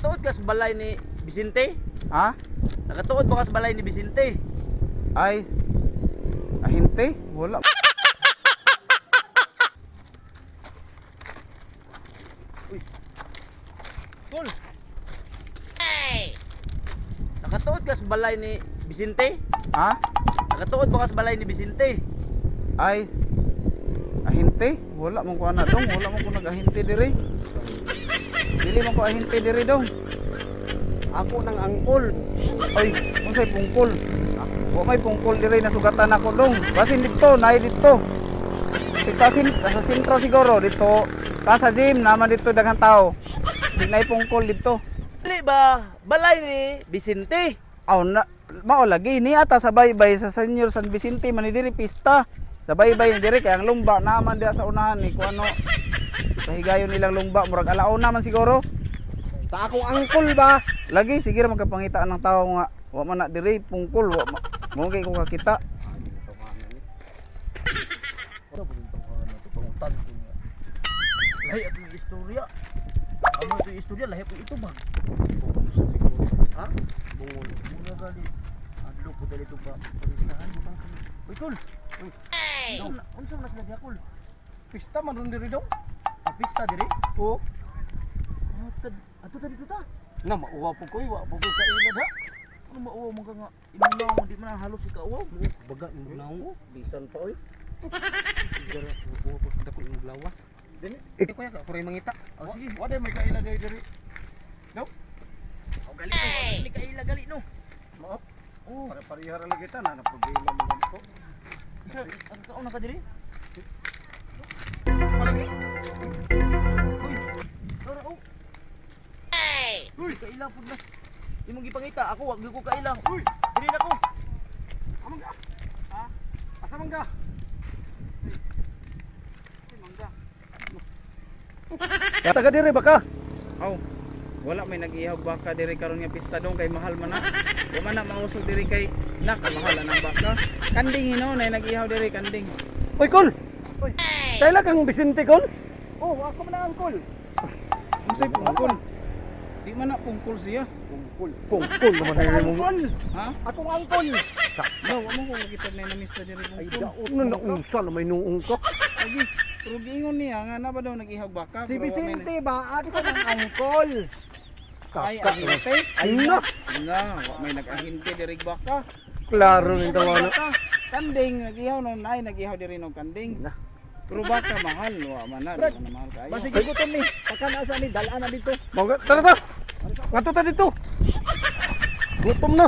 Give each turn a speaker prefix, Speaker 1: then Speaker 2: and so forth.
Speaker 1: Nakatuod ka sa balay ni Vicente?
Speaker 2: Ha?
Speaker 1: Nakatuod ba ka sa balay ni Vicente?
Speaker 2: Ay, ahinte? Wala.
Speaker 1: Tol. Hey! Nakatuod ka sa balay ni Vicente?
Speaker 2: Ha?
Speaker 1: Nakatuod ba ka sa balay ni Vicente?
Speaker 2: Ay, ahinte? Wala man ko ana dong, wala man ko nag-ahinte diri. Dili man ko ahinte diri dong.
Speaker 1: Ako nang angkol.
Speaker 2: Ay, unsay pungkol? Wa may pungkol diri nasugatan ako dong. Basin dito, naay dito. Sa sentro siguro dito. Sa gym naman dito daghang tao. Di naay pungkol dito.
Speaker 1: Dili ba balay ni Vicente?
Speaker 2: Aw na mao lagi ni ata sa baybay sa Senior San Vicente man ni diri pista. Sa baybay ni diri kay ang lumba naman diha sa unahan ni kuno. Pahigayon nilang lumba murag alaon naman siguro.
Speaker 1: Sa akong angkol ba?
Speaker 2: Lagi sige ra magkapangitaan ng tao nga wa man na diri pungkol wa mo kay ko kakita.
Speaker 1: Lahi atong istorya. Amo ito istorya lahi po ito ba? Ha? Bungol. Muna gali. Adlo ko dali ito ba? Parisahan butang kami. Uy tol. Uy. Unsa man sila diakol?
Speaker 2: Pista man ron diri dong.
Speaker 1: Pista diri?
Speaker 2: Oo.
Speaker 1: Ato tadi dito ta.
Speaker 2: Na mauwa po ko wa po ko kailad ha.
Speaker 1: Ano mauwa mo ka nga? Inunaw mo di man halos ikaw.
Speaker 2: Baga inunaw mo. Bisan pa oy.
Speaker 1: Sigara buo po dako imong lawas.
Speaker 2: Dili.
Speaker 1: Ikaw kaya ka kuray mangita. Oh sige.
Speaker 2: Wa day may kailad diri. No?
Speaker 1: Oh gali no. Gali kaila gali no.
Speaker 2: Mao.
Speaker 1: Oh.
Speaker 2: Para parihara lagi ta na problema mo ganito.
Speaker 1: Ang taon na ka diri?
Speaker 2: Palagi.
Speaker 1: Uy. Tara oh. Uy, kaila pud na. Imong gipangita ako wag gyud ko kaila. Uy, diri na ko.
Speaker 2: Amang ka. Ha? Asa man ka? Mangga. Ya taga diri baka. Aw. Wala may nag-ihaw baka diri karon nga pista dong kay mahal man na. Wa man na mausog diri kay nakamahal ang baka. Kanding hino na nag-ihaw diri kanding. Oy kol.
Speaker 1: Uy.
Speaker 2: Kaila kang Vicente kol?
Speaker 1: Oh, ako man ang angkol.
Speaker 2: Unsay pungkol? Di man na pungkol siya.
Speaker 1: Pungkol naman
Speaker 2: Ay,
Speaker 1: ay
Speaker 2: angkol. Ha?
Speaker 1: Akong angkol.
Speaker 2: No, wa mo ko kita na namista diri
Speaker 1: Ay
Speaker 2: pungkol.
Speaker 1: daot na naunsa na may nuong ka.
Speaker 2: Lagi. Pero giingon niya nga na ba daw nag-ihaw baka?
Speaker 1: Si
Speaker 2: pero wa may
Speaker 1: Vicente ba? Ate ko ng angkol.
Speaker 2: Ay, ahinte?
Speaker 1: Ay na.
Speaker 2: Na, wa may nag-ahinte diri baka.
Speaker 1: Klaro ning tawana.
Speaker 2: Kanding nag-ihaw no, ay nag-ihaw diri no kanding.
Speaker 1: Na.
Speaker 2: Pero baka mahal, wa man na,
Speaker 1: Brad,
Speaker 2: di man na mahal kayo.
Speaker 1: Basig gutom ni. Pagka sa ni dalaan na dito.
Speaker 2: Tara ta. Ngadto ta dito.
Speaker 1: Gutom na.